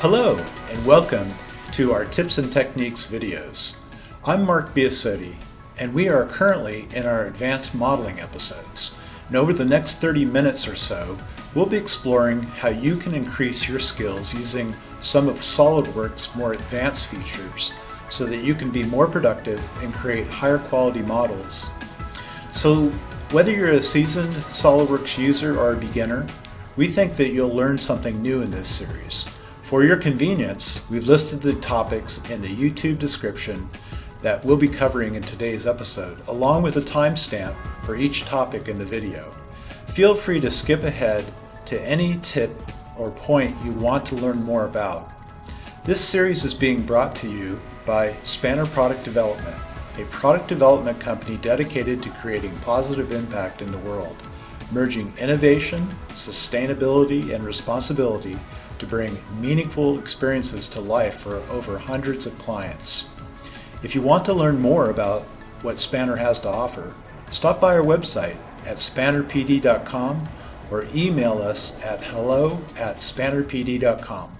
Hello and welcome to our Tips and Techniques videos. I'm Mark Biasotti and we are currently in our advanced modeling episodes. And over the next 30 minutes or so, we'll be exploring how you can increase your skills using some of SolidWorks' more advanced features so that you can be more productive and create higher quality models. So whether you're a seasoned SolidWorks user or a beginner, we think that you'll learn something new in this series. For your convenience, we've listed the topics in the YouTube description that we'll be covering in today's episode, along with a timestamp for each topic in the video. Feel free to skip ahead to any tip or point you want to learn more about. This series is being brought to you by Spanner Product Development, a product development company dedicated to creating positive impact in the world, merging innovation, sustainability, and responsibility to bring meaningful experiences to life for over hundreds of clients. If you want to learn more about what Spanner has to offer, stop by our website at spannerpd.com or email us at hello@spannerpd.com.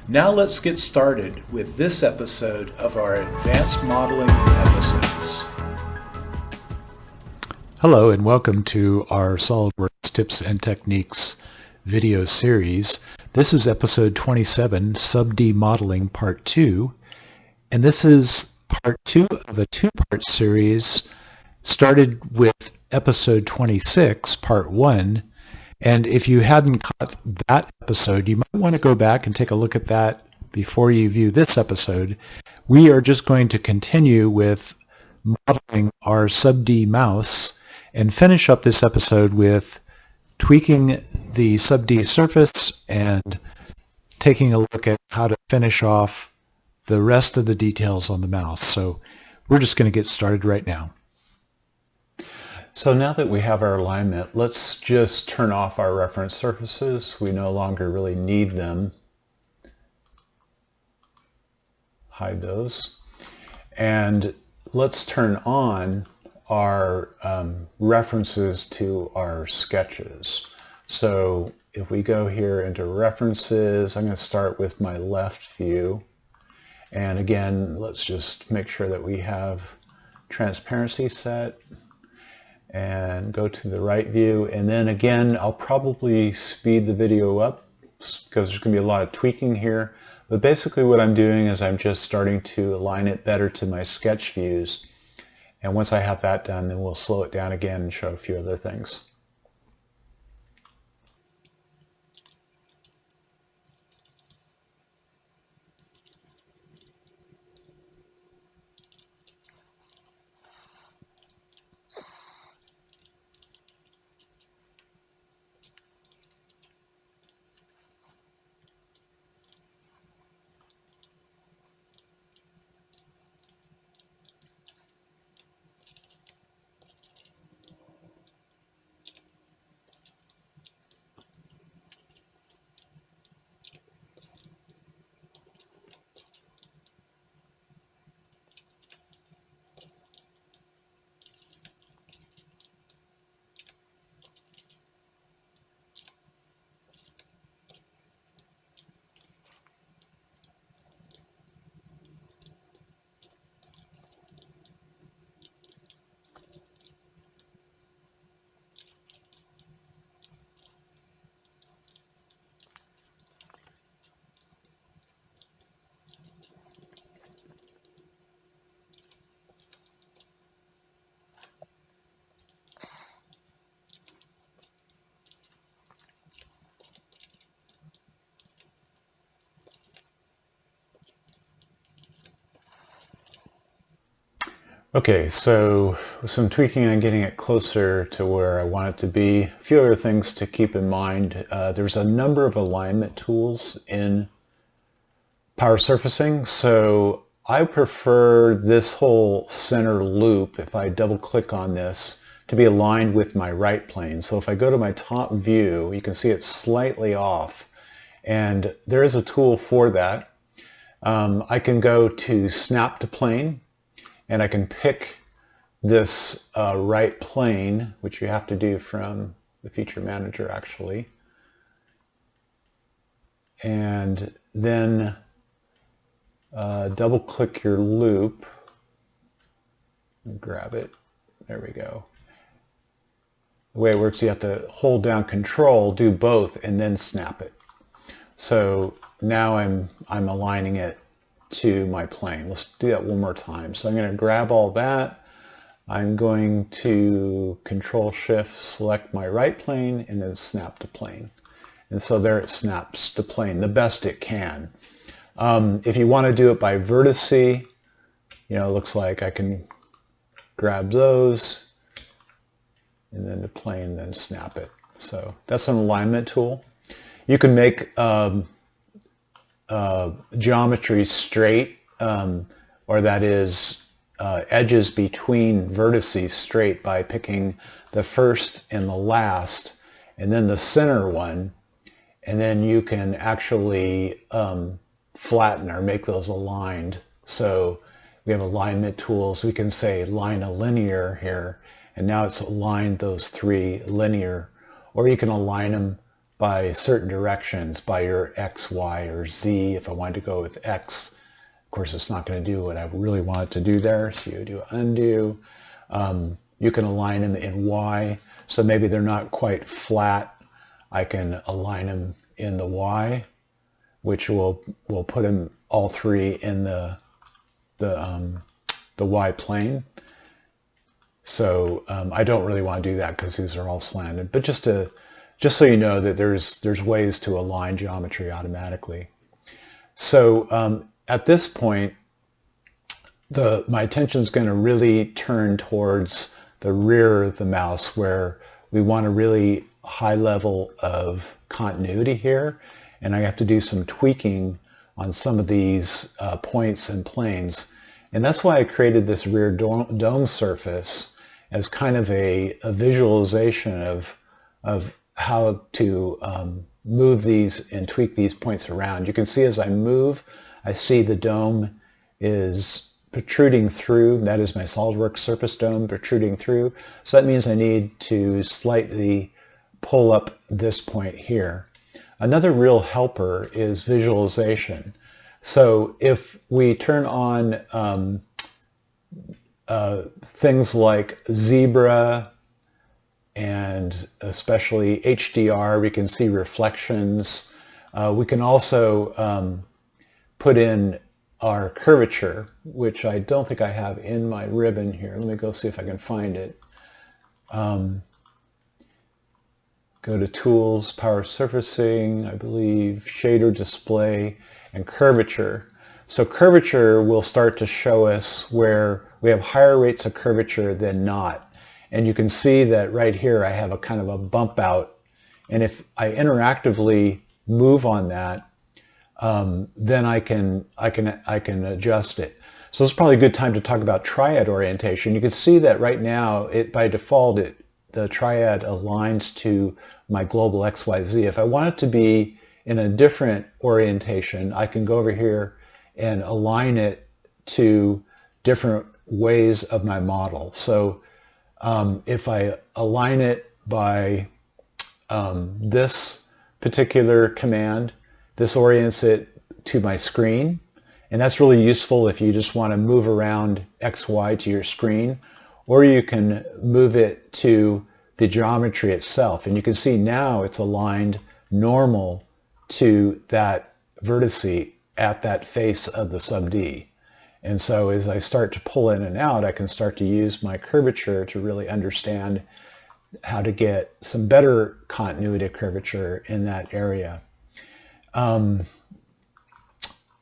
Now let's get started with this episode of our Advanced Modeling episodes. Hello and welcome to our SolidWorks Tips and Techniques video series. This is episode 27, Sub-D Modeling Part 2, and this is part 2 of a two-part series started with episode 26, part 1, and if you hadn't caught that episode, you might want to go back and take a look at that before you view this episode. We are just going to continue with modeling our Sub-D mouse and finish up this episode with tweaking the Sub-D surface and taking a look at how to finish off the rest of the details on the mouse. So we're just going to get started right now. So now that we have our alignment, let's just turn off our reference surfaces. We no longer really need them. Hide those. And let's turn on our references to our sketches. So if we go here into references, I'm going to start with my left view. And again, let's just make sure that we have transparency set and go to the right view. And then again, I'll probably speed the video up because there's going to be a lot of tweaking here. But basically what I'm doing is I'm just starting to align it better to my sketch views. And once I have that done, then we'll slow it down again and show a few other things. Okay, so with some tweaking and getting it closer to where I want it to be, a few other things to keep in mind. There's a number of alignment tools in power surfacing, so I prefer this whole center loop, if I double click on this, to be aligned with my right plane. So if I go to my top view, you can see it's slightly off, and there is a tool for that. I can go to snap to plane, and I can pick this right plane, which you have to do from the feature manager actually. And then double click your loop. Grab it. There we go. The way it works, you have to hold down Control, do both, and then snap it. So now I'm aligning it to my plane. Let's do that one more time. So I'm going to grab all that. I'm going to Control Shift, select my right plane, and then snap to plane. And so there it snaps to plane the best it can. If you want to do it by vertice, it looks like I can grab those and then the plane, then snap it. So that's an alignment tool. You can make geometry straight, or that is edges between vertices straight by picking the first and the last and then the center one, and then you can actually flatten or make those aligned. So we have alignment tools. We can say line a linear here, and now it's aligned those three linear, or you can align them by certain directions, by your X, Y, or Z. If I wanted to go with X, of course it's not going to do what I really want it to do there, so you do undo. You can align them in Y, so maybe they're not quite flat. I can align them in the Y, which will put them all three in the Y plane. So I don't really want to do that because these are all slanted, but just so you know that there's ways to align geometry automatically. So at this point, my attention is going to really turn towards the rear of the mouse, where we want a really high level of continuity here, and I have to do some tweaking on some of these points and planes. And that's why I created this rear dome surface as kind of a visualization of how to move these and tweak these points around. You can see as I move, I see the dome is protruding through. That is my SolidWorks surface dome protruding through. So that means I need to slightly pull up this point here. Another real helper is visualization. So if we turn on things like zebra and especially HDR, we can see reflections. We can also put in our curvature, which I don't think I have in my ribbon here. Let me go see if I can find it. Go to Tools, Power Surfacing, I believe, Shader Display, and Curvature. So curvature will start to show us where we have higher rates of curvature than not. And you can see that right here I have a kind of a bump out. And if I interactively move on that, then I can adjust it. So this is probably a good time to talk about triad orientation. You can see that right now, by default, the triad aligns to my global XYZ. If I want it to be in a different orientation, I can go over here and align it to different ways of my model. So if I align it by this particular command, this orients it to my screen, and that's really useful if you just want to move around XY to your screen, or you can move it to the geometry itself, and you can see now it's aligned normal to that vertice at that face of the sub D. And so as I start to pull in and out, I can start to use my curvature to really understand how to get some better continuity of curvature in that area.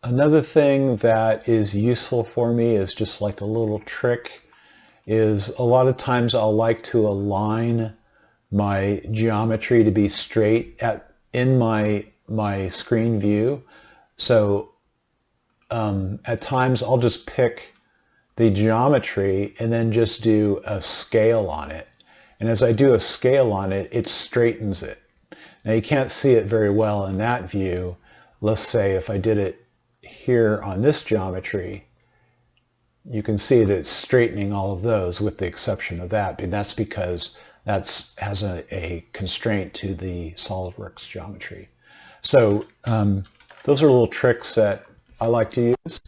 Another thing that is useful for me is just like a little trick is a lot of times I'll like to align my geometry to be straight in my screen view. So at times I'll just pick the geometry and then just do a scale on it. And as I do a scale on it, it straightens it. Now you can't see it very well in that view. Let's say if I did it here on this geometry, you can see that it's straightening all of those with the exception of that, but that's because that has a constraint to the SolidWorks geometry. So those are little tricks that I like to use.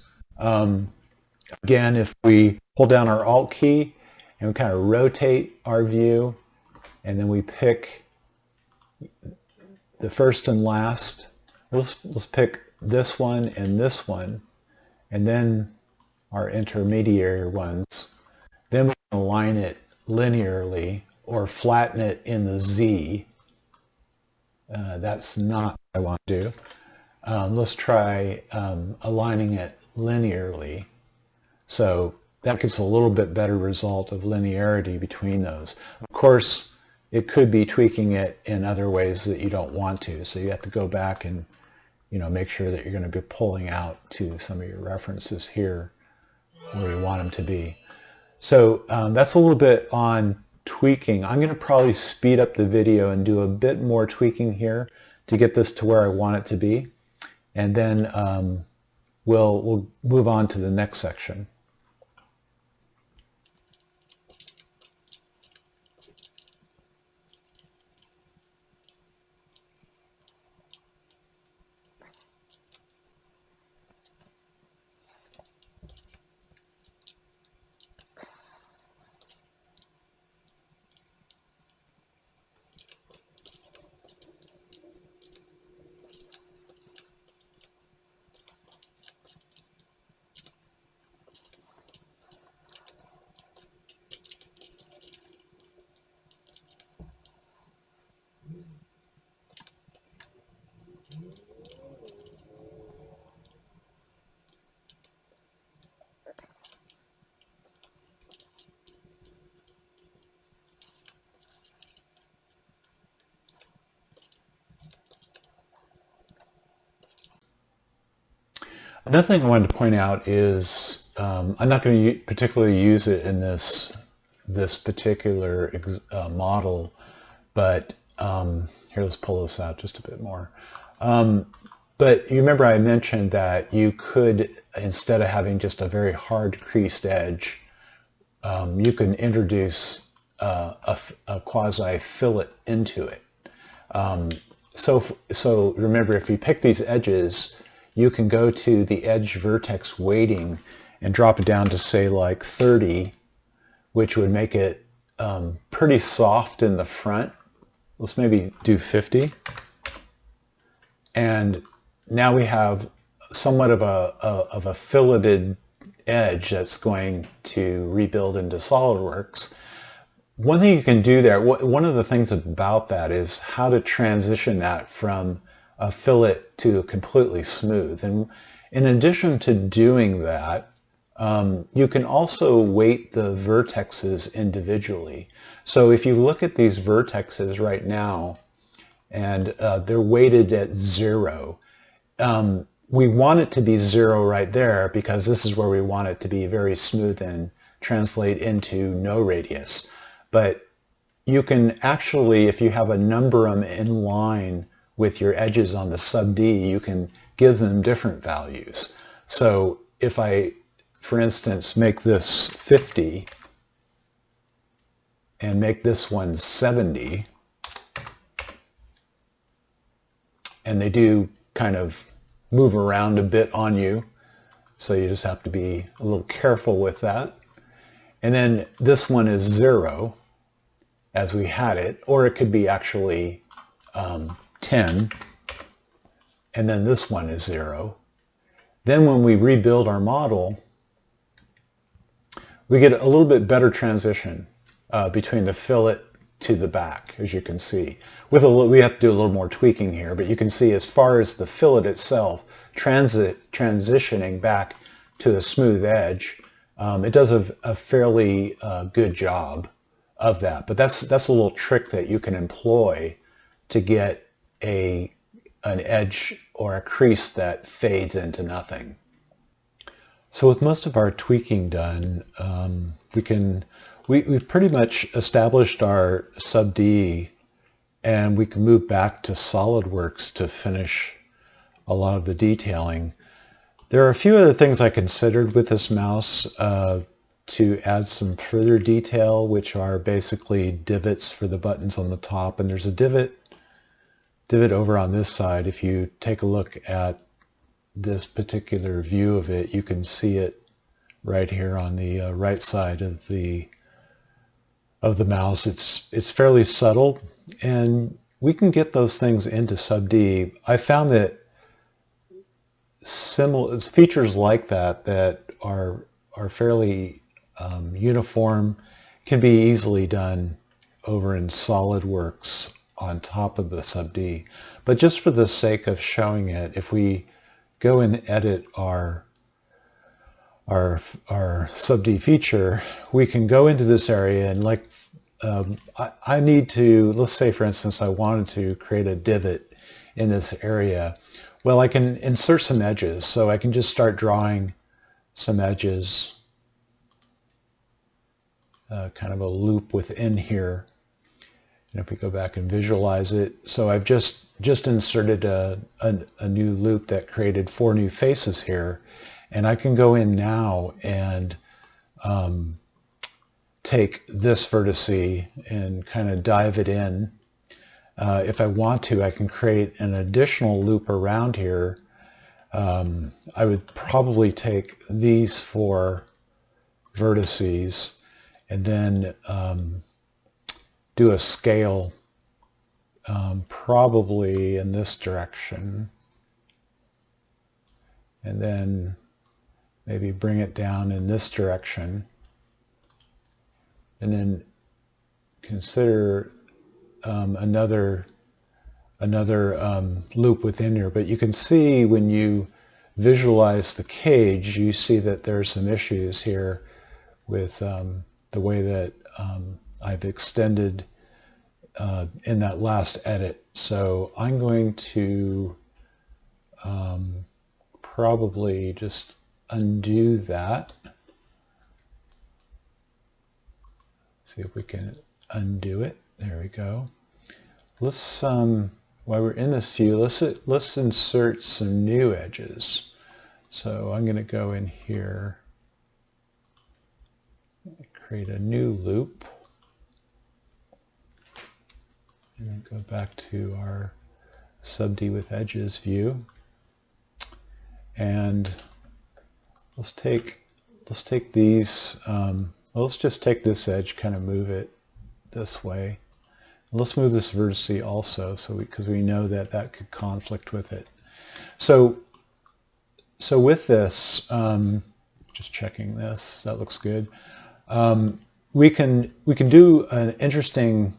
Again, if we hold down our Alt key and we kind of rotate our view, and then we pick the first and last, let's pick this one, and then our intermediary ones. Then we can align it linearly or flatten it in the Z. That's not what I want to do. Let's try aligning it linearly. So that gets a little bit better result of linearity between those. Of course, it could be tweaking it in other ways that you don't want to. So you have to go back and make sure that you're going to be pulling out to some of your references here where you want them to be. So that's a little bit on tweaking. I'm going to probably speed up the video and do a bit more tweaking here to get this to where I want it to be. And then we'll move on to the next section. Another thing I wanted to point out is I'm not going to particularly use it in this particular model, but here, let's pull this out just a bit more. But you remember I mentioned that you could, instead of having just a very hard creased edge, you can introduce a quasi fillet into it. So remember, if you pick these edges, you can go to the edge vertex weighting and drop it down to, say, like 30, which would make it pretty soft in the front. Let's maybe do 50. And now we have somewhat of a filleted edge that's going to rebuild into SolidWorks. One thing you can do there, one of the things about that is how to transition that from a fillet to completely smooth. And in addition to doing that, you can also weight the vertexes individually. So if you look at these vertexes right now, and they're weighted at 0, we want it to be 0 right there because this is where we want it to be very smooth and translate into no radius. But you can actually, if you have a number them in line with your edges on the sub D, you can give them different values. So if I, for instance, make this 50 and make this one 70, and they do kind of move around a bit on you, so you just have to be a little careful with that. And then this one is 0 as we had it, or it could be actually 10, and then this one is 0. Then when we rebuild our model, we get a little bit better transition between the fillet to the back, as you can see. We have to do a little more tweaking here, but you can see as far as the fillet itself transitioning back to a smooth edge, it does a fairly good job of that. But that's a little trick that you can employ to get an edge or a crease that fades into nothing. So with most of our tweaking done, we've pretty much established our sub D, and we can move back to SolidWorks to finish a lot of the detailing. There are a few other things I considered with this mouse to add some further detail, which are basically divots for the buttons on the top, and there's a divot over on this side. If you take a look at this particular view of it, you can see it right here on the right side of the mouse. It's fairly subtle, and we can get those things into sub D. I found that similar features like that are fairly uniform can be easily done over in SolidWorks on top of the sub D. But just for the sake of showing it, if we go and edit our sub D feature, we can go into this area and like I need to, let's say for instance I wanted to create a divot in this area. Well, I can insert some edges, so I can just start drawing some edges, kind of a loop within here. And if we go back and visualize it, so I've just inserted a new loop that created 4 new faces here, and I can go in now and take this vertice and kind of dive it in. If I want to, I can create an additional loop around here. I would probably take these 4 vertices and then do a scale probably in this direction, and then maybe bring it down in this direction, and then consider another loop within here. But you can see when you visualize the cage, you see that there's some issues here with the way that I've extended in that last edit. So I'm going to probably just undo that. See if we can undo it. There we go. Let's while we're in this view, let's insert some new edges. So I'm going to go in here, create a new loop, and then go back to our sub D with edges view, and let's take these. Well, let's just take this edge, kind of move it this way. Let's move this vertice also, so because we know that could conflict with it. So with this, just checking this, that looks good. We can do an interesting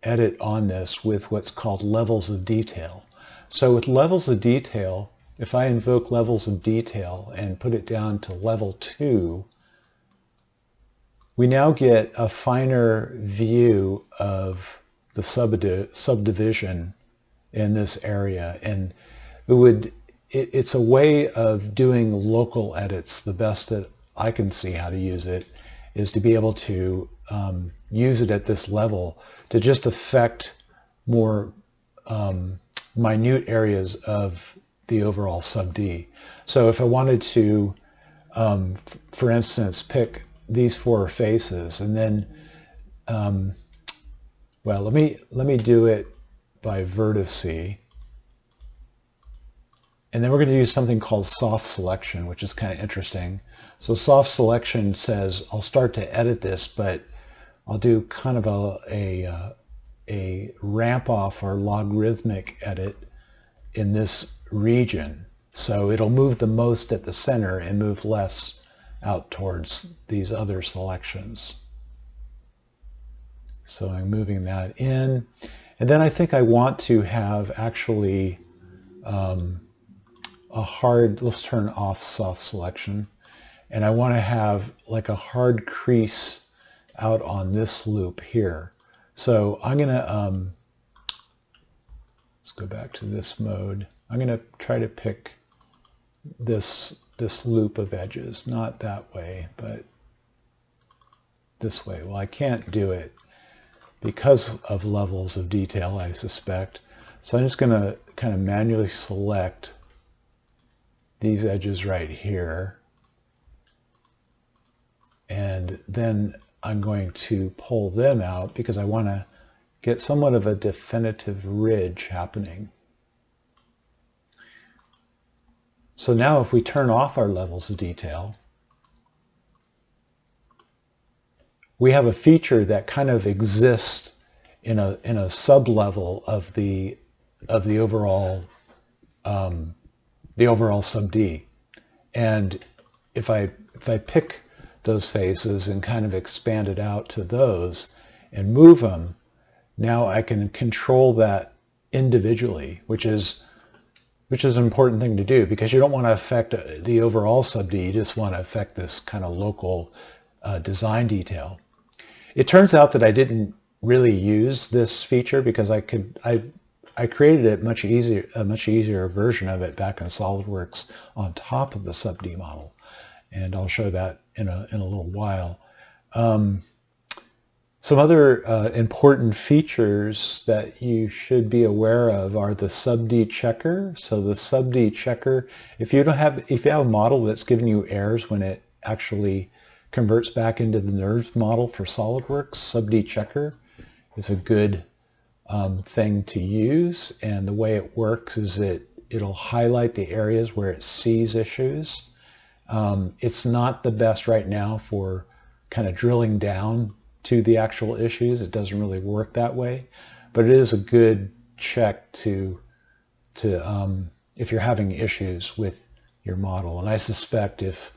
edit on this with what's called levels of detail. So with levels of detail, if I invoke levels of detail and put it down to level 2, we now get a finer view of the subdivision in this area, and it's a way of doing local edits. The best that I can see how to use it is to be able to use it at this level to just affect more minute areas of the overall sub D. So if I wanted to, for instance, pick these 4 faces, and then well, let me do it by vertice, and then we're going to use something called soft selection, which is kind of interesting. So soft selection says I'll start to edit this, but I'll do kind of a ramp off or logarithmic edit in this region. So it'll move the most at the center and move less out towards these other selections. So I'm moving that in. And then I think I want to have actually a hard, let's turn off soft selection. And I want to have like a hard crease out on this loop here. So I'm going to, let's go back to this mode. I'm going to try to pick this loop of edges, not that way, but this way. Well, I can't do it because of levels of detail, I suspect. So I'm just going to kind of manually select these edges right here. And then I'm going to pull them out because I want to get somewhat of a definitive ridge happening. So now if we turn off our levels of detail, we have a feature that kind of exists in a sub-level of the overall sub D. And if I pick those faces and kind of expand it out to those and move them, now I can control that individually, which is an important thing to do, because you don't want to affect the overall sub D. You just want to affect this kind of local design detail. It turns out that I didn't really use this feature because I created a much easier version of it back in SolidWorks on top of the sub D model, and I'll show that in a little while. Some other important features that you should be aware of are the sub D checker. So the sub D checker, if you have a model that's giving you errors when it actually converts back into the NURBS model for SolidWorks, sub D checker is a good thing to use. And the way it works is it'll highlight the areas where it sees issues. It's not the best right now for kind of drilling down to the actual issues. It doesn't really work that way, but it is a good check to if you're having issues with your model. And I suspect if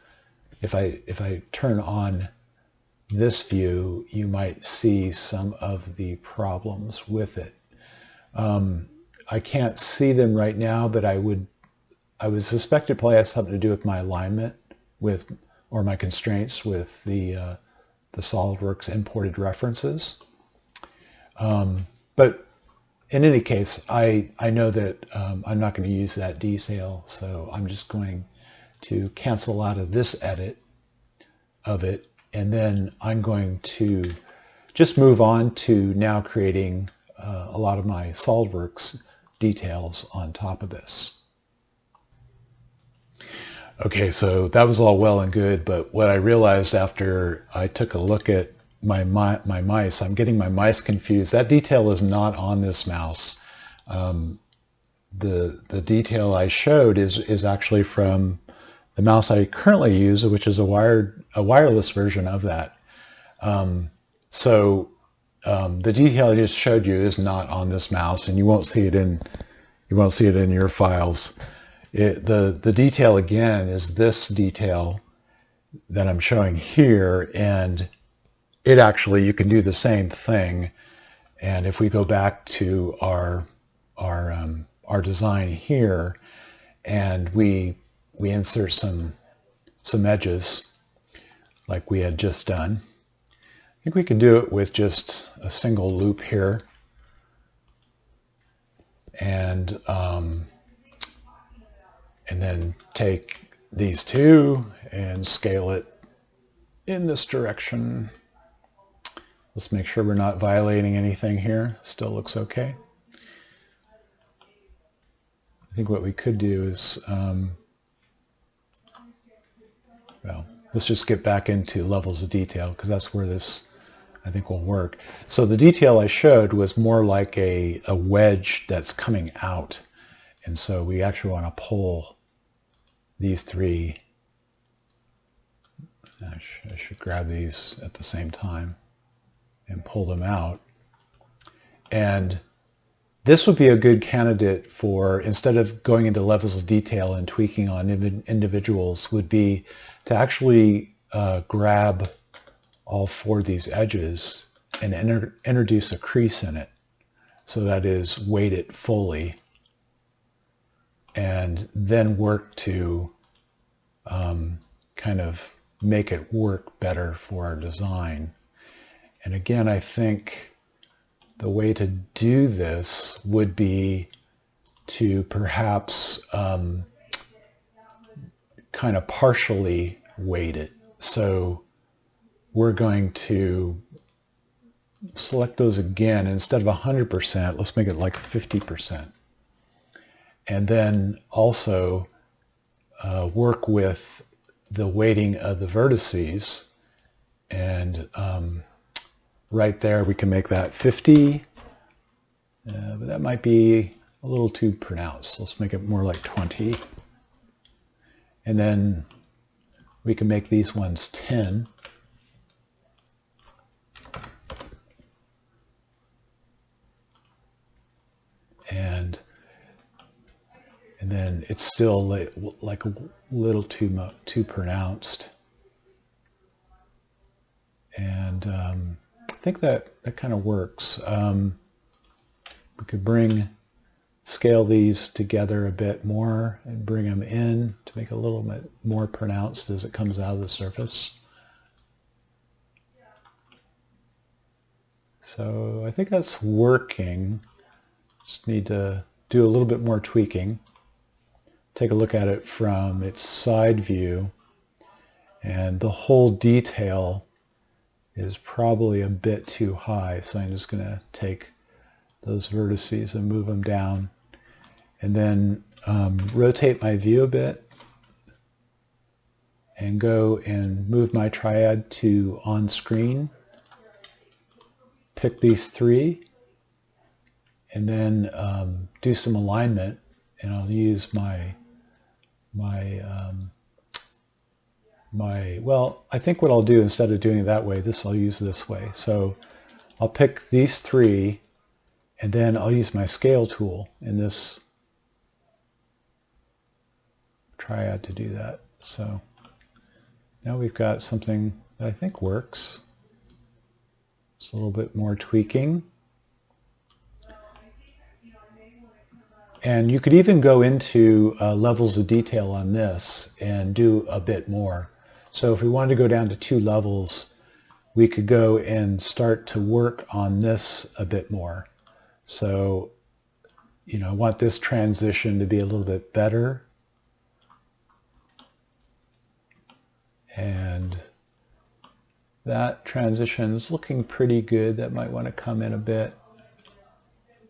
I turn on this view, you might see some of the problems with it. I can't see them right now, but I would suspect it probably has something to do with my alignment or my constraints with the SolidWorks imported references. But in any case, I know that I'm not going to use that detail, so I'm just going to cancel out of this edit of it, and then I'm going to just move on to now creating a lot of my SolidWorks details on top of this. Okay, so that was all well and good, but what I realized after I took a look at my mice, I'm getting my mice confused. That detail is not on this mouse. The detail I showed is actually from the mouse I currently use, which is a wireless version of that. The detail I just showed you is not on this mouse, and you won't see it in your files. The detail again is this detail that I'm showing here, and it actually, you can do the same thing. And if we go back to our design here, and we insert some edges like we had just done, I think we can do it with just a single loop here, and then take these two and scale it in this direction. Let's make sure we're not violating anything here. Still looks okay. I think what we could do is, well, let's just get back into levels of detail, because that's where this, I think, will work. So the detail I showed was more like a wedge that's coming out. And so we actually want to pull these three. I should grab these at the same time and pull them out. And this would be a good candidate for, instead of going into levels of detail and tweaking on individuals, would be to actually grab all four of these edges and introduce a crease in it. So that is, weight it fully, and then work to kind of make it work better for our design. And again, I think the way to do this would be to perhaps kind of partially weight it. So we're going to select those again. Instead of 100%, let's make it like 50%. And then also work with the weighting of the vertices, and right there we can make that 50, but that might be a little too pronounced. Let's make it more like 20. And then we can make these ones 10. And then it's still like a little too pronounced. And I think that kind of works. We could scale these together a bit more and bring them in to make it a little bit more pronounced as it comes out of the surface. So I think that's working. Just need to do a little bit more tweaking. Take a look at it from its side view, and the whole detail is probably a bit too high, so I'm just going to take those vertices and move them down, and then rotate my view a bit and go and move my triad to on screen. Pick these three and then do some alignment, and I'll use well, I think what I'll do instead of doing it that way, I'll use this way. So I'll pick these three, and then I'll use my scale tool in this triad to do that. So now we've got something that I think works. It's a little bit more tweaking. And you could even go into levels of detail on this and do a bit more. So if we wanted to go down to 2 levels, we could go and start to work on this a bit more. So, I want this transition to be a little bit better. And that transition is looking pretty good. That might want to come in a bit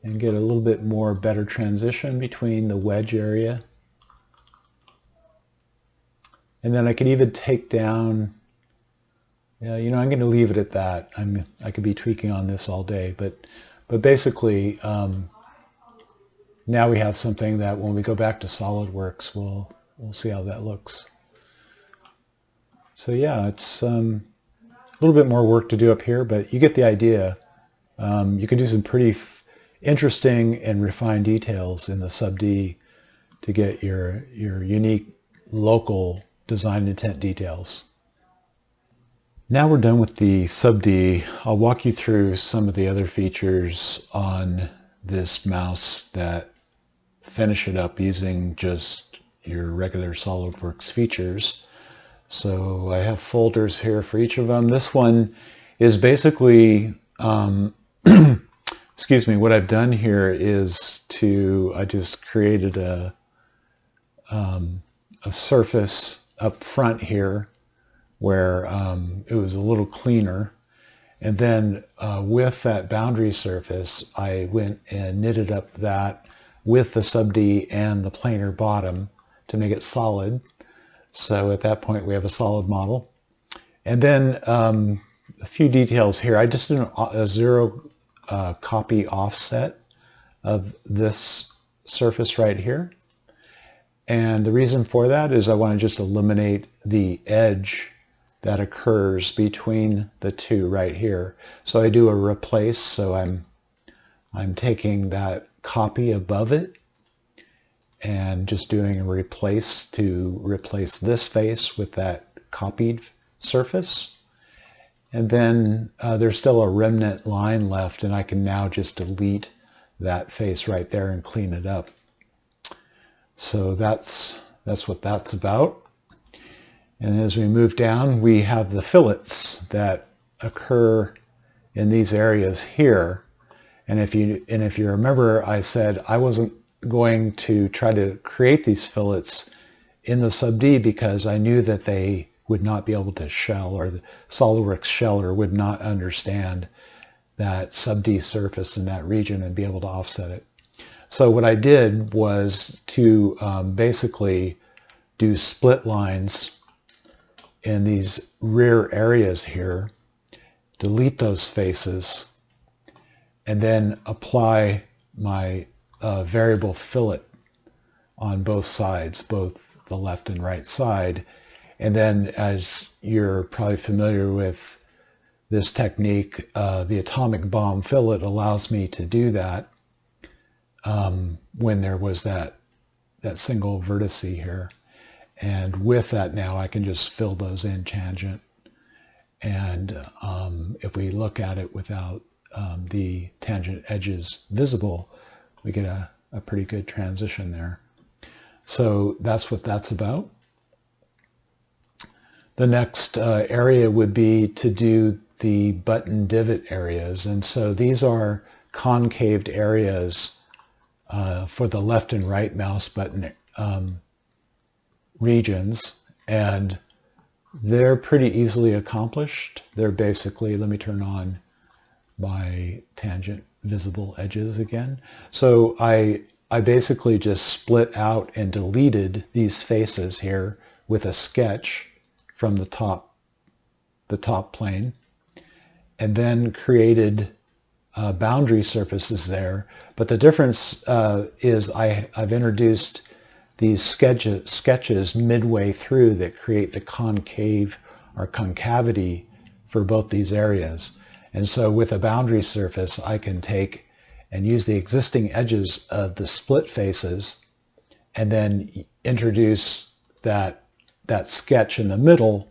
and get a little bit more better transition between the wedge area. And then I could even take down, I'm going to leave it at that. I could be tweaking on this all day, but basically now we have something that when we go back to SolidWorks, we'll see how that looks. So yeah, it's a little bit more work to do up here, but you get the idea. You can do some pretty interesting and refined details in the sub-D to get your unique local design intent details. Now we're done with the sub-D. I'll walk you through some of the other features on this mouse that finish it up using just your regular SolidWorks features. So I have folders here for each of them. This one is basically excuse me, what I've done here is I just created a surface up front here where it was a little cleaner. And then with that boundary surface, I went and knitted up that with the sub-D and the planar bottom to make it solid. So at that point, we have a solid model. And then a few details here. I just did a 0 copy offset of this surface right here. And the reason for that is I want to just eliminate the edge that occurs between the two right here. So I do a replace, so I'm taking that copy above it and just doing a replace to replace this face with that copied surface. And then there's still a remnant line left, and I can now just delete that face right there and clean it up. So that's what that's about. And as we move down, we have the fillets that occur in these areas here. And if you remember, I said I wasn't going to try to create these fillets in the sub-D because I knew that they would not be able to shell, or the SolidWorks sheller would not understand that sub-D surface in that region and be able to offset it. So what I did was to basically do split lines in these rear areas here, delete those faces, and then apply my variable fillet on both sides, both the left and right side. And then, as you're probably familiar with this technique, the atomic bomb fillet allows me to do that when there was that single vertex here. And with that now I can just fill those in tangent. And if we look at it without the tangent edges visible, we get a pretty good transition there. So that's what that's about. The next area would be to do the button divot areas. And so these are concaved areas for the left and right mouse button regions. And they're pretty easily accomplished. They're basically, let me turn on my tangent visible edges again. So I basically just split out and deleted these faces here with a sketch from the top plane, and then created boundary surfaces there. But the difference is I've introduced these sketches midway through that create the concave or concavity for both these areas. And so with a boundary surface, I can take and use the existing edges of the split faces and then introduce that sketch in the middle,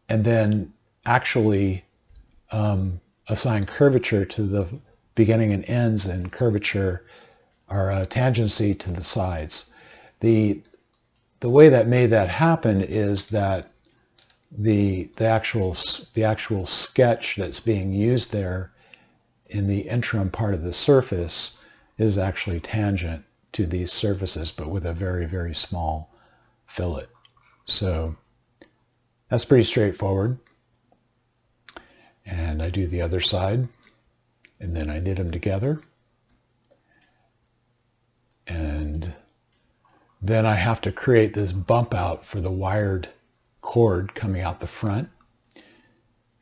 and then actually assign curvature to the beginning and ends, and curvature or tangency to the sides. The way that made that happen is that the actual sketch that's being used there in the interim part of the surface is actually tangent to these surfaces, but with a very, very small fillet. So that's pretty straightforward. And I do the other side, and then I knit them together. And then I have to create this bump out for the wired cord coming out the front.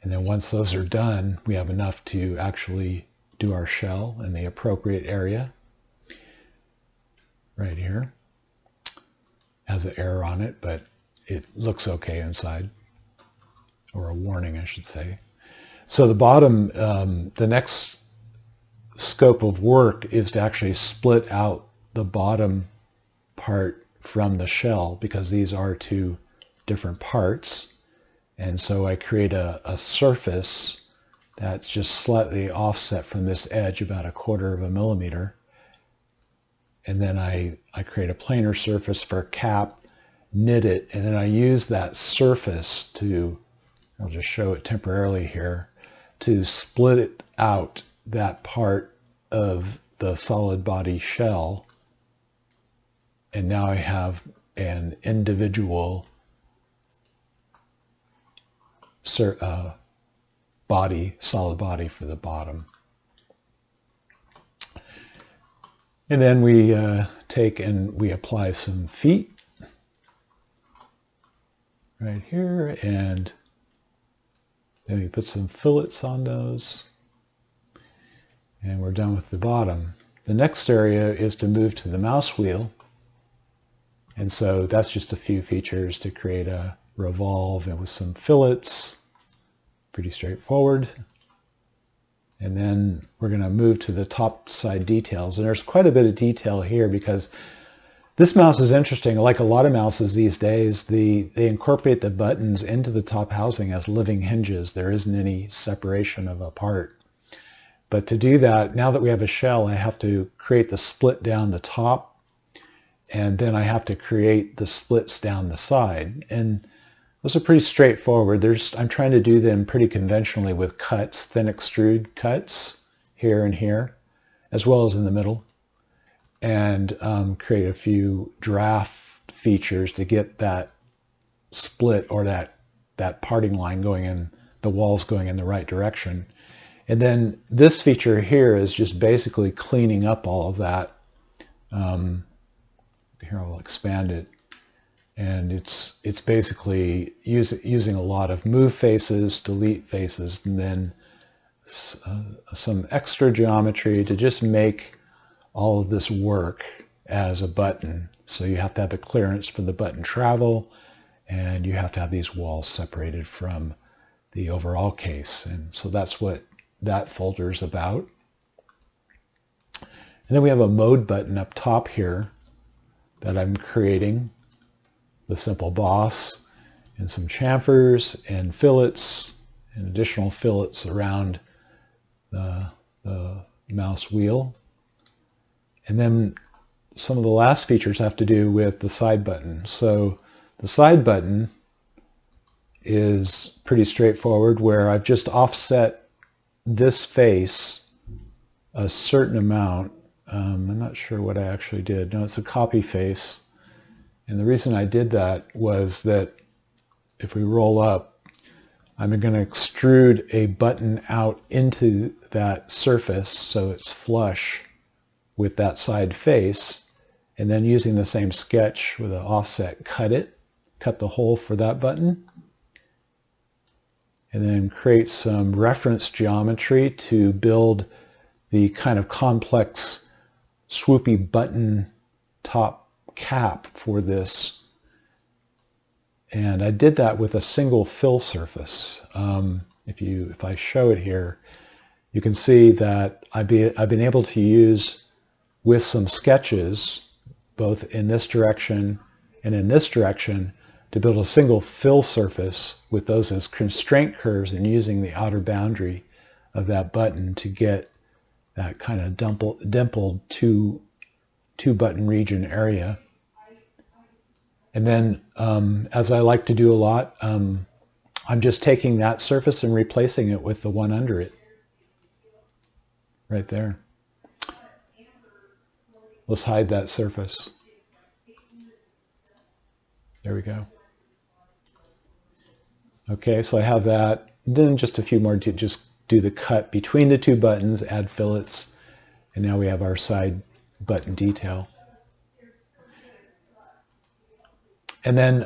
And then once those are done, we have enough to actually do our shell in the appropriate area. Right here. Has an error on it, but it looks okay inside, or a warning, I should say. So the bottom, the next scope of work is to actually split out the bottom part from the shell, because these are two different parts. And so I create a surface that's just slightly offset from this edge, about 1/4 of a millimeter. And then I create a planar surface for a cap, knit it, and then I use that surface to, I'll just show it temporarily here, to split it out, that part of the solid body shell. And now I have an individual solid body for the bottom. And then we take and we apply some feet right here, and then we put some fillets on those, and we're done with the bottom. The next area is to move to the mouse wheel, and so that's just a few features to create a revolve and with some fillets. Pretty straightforward. And then we're going to move to the top side details, and there's quite a bit of detail here because this mouse is interesting. Like a lot of mouses these days, they incorporate the buttons into the top housing as living hinges. There isn't any separation of a part. But to do that, now that we have a shell, I have to create the split down the top, and then I have to create the splits down the side. And those are pretty straightforward. I'm trying to do them pretty conventionally with cuts, thin extrude cuts here and here, as well as in the middle, and create a few draft features to get that split, or that parting line going in, the walls going in the right direction. And then this feature here is just basically cleaning up all of that. Here I'll expand it. And it's basically using a lot of move faces, delete faces, and then some extra geometry to just make all of this work as a button. So you have to have the clearance for the button travel, and you have to have these walls separated from the overall case. And so that's what that folder is about. And then we have a mode button up top here that I'm creating, the simple boss, and some chamfers and fillets and additional fillets around the mouse wheel. And then some of the last features have to do with the side button. So the side button is pretty straightforward, where I've just offset this face a certain amount. I'm not sure what I actually did. No, it's a copy face. And the reason I did that was that if we roll up, I'm going to extrude a button out into that surface so it's flush with that side face, and then using the same sketch with an offset, cut the hole for that button, and then create some reference geometry to build the kind of complex swoopy button top cap for this. And I did that with a single fill surface. If I show it here, you can see that I've been able to use, with some sketches, both in this direction and in this direction, to build a single fill surface with those as constraint curves, and using the outer boundary of that button to get that kind of dimpled two button region area. And then, as I like to do a lot, I'm just taking that surface and replacing it with the one under it, right there. Let's hide that surface. There we go. Okay, so I have that. Then just a few more to just do the cut between the two buttons, add fillets, and now we have our side button detail. And then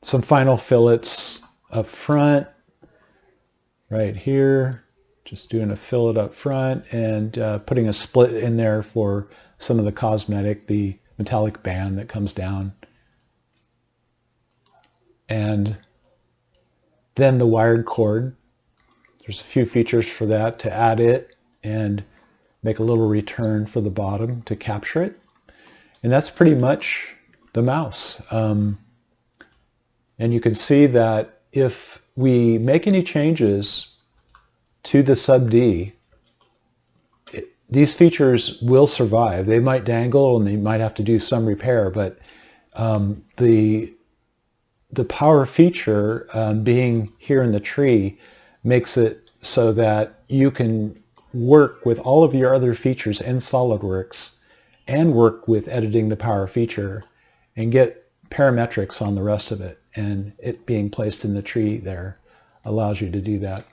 some final fillets up front, right here. Just doing a fillet up front and putting a split in there for some of the cosmetic, the metallic band that comes down. And then the wired cord. There's a few features for that, to add it and make a little return for the bottom to capture it. And that's pretty much the mouse. And you can see that if we make any changes to the sub D, these features will survive. They might dangle and they might have to do some repair, but the power feature being here in the tree makes it so that you can work with all of your other features in SolidWorks and work with editing the power feature and get parametrics on the rest of it. And it being placed in the tree there allows you to do that.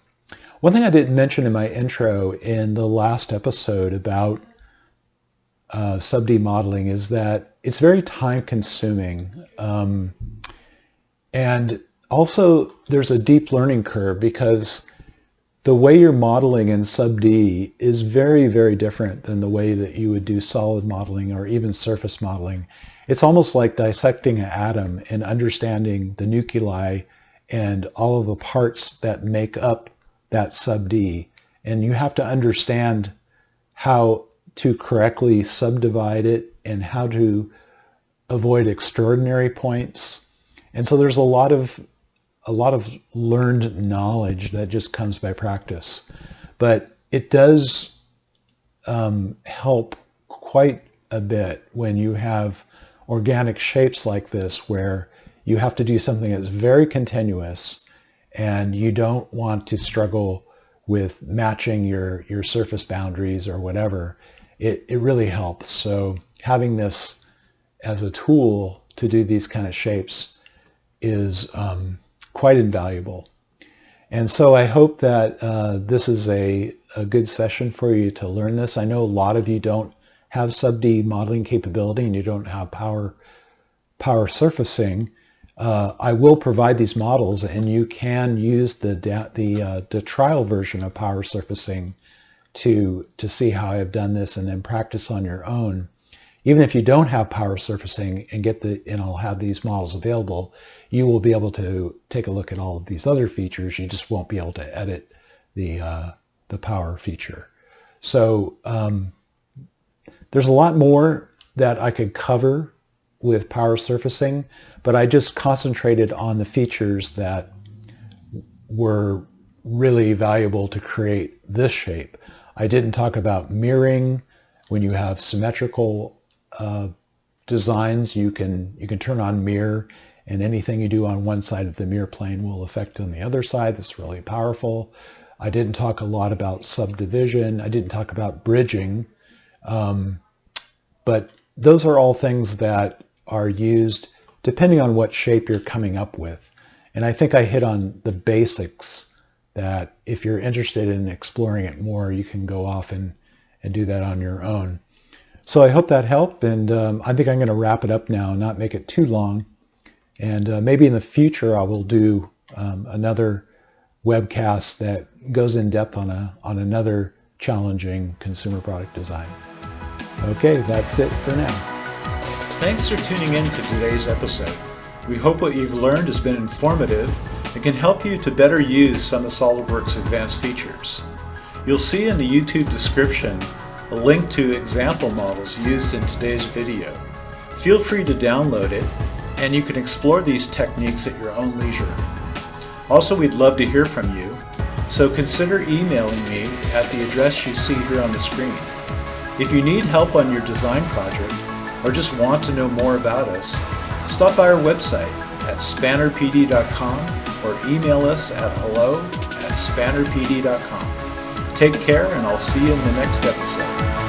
One thing I didn't mention in my intro in the last episode about sub-D modeling is that it's very time consuming. And also there's a deep learning curve, because the way you're modeling in sub-D is very, very different than the way that you would do solid modeling or even surface modeling. It's almost like dissecting an atom and understanding the nuclei and all of the parts that make up that sub-D. And you have to understand how to correctly subdivide it and how to avoid extraordinary points. And so there's a lot of learned knowledge that just comes by practice. But it does help quite a bit when you have organic shapes like this, where you have to do something that's very continuous and you don't want to struggle with matching your surface boundaries or whatever. It really helps. So having this as a tool to do these kind of shapes is quite invaluable. And so I hope that this is a good session for you to learn this. I know a lot of you don't have sub-D modeling capability and you don't have power surfacing. I will provide these models, and you can use the trial version of power surfacing to see how I've done this, and then practice on your own. even if you don't have power surfacing and I'll have these models available, you will be able to take a look at all of these other features. You just won't be able to edit the power feature. So there's a lot more that I could cover with power surfacing, but I just concentrated on the features that were really valuable to create this shape. I didn't talk about mirroring. When you have symmetrical designs, you can turn on mirror, and anything you do on one side of the mirror plane will affect on the other side. That's really powerful. I didn't talk a lot about subdivision. I didn't talk about bridging, but those are all things that are used depending on what shape you're coming up with. And I think I hit on the basics that if you're interested in exploring it more, you can go off and do that on your own. So I hope that helped, and I think I'm going to wrap it up now and not make it too long. And maybe in the future I will do another webcast that goes in depth on another challenging consumer product design. Okay, that's it for now. Thanks for tuning in to today's episode. We hope what you've learned has been informative and can help you to better use some of SolidWorks' advanced features. You'll see in the YouTube description a link to example models used in today's video. Feel free to download it, and you can explore these techniques at your own leisure. Also, we'd love to hear from you, so consider emailing me at the address you see here on the screen. If you need help on your design project or just want to know more about us, stop by our website at spannerpd.com or email us at hello@spannerpd.com. Take care, and I'll see you in the next episode.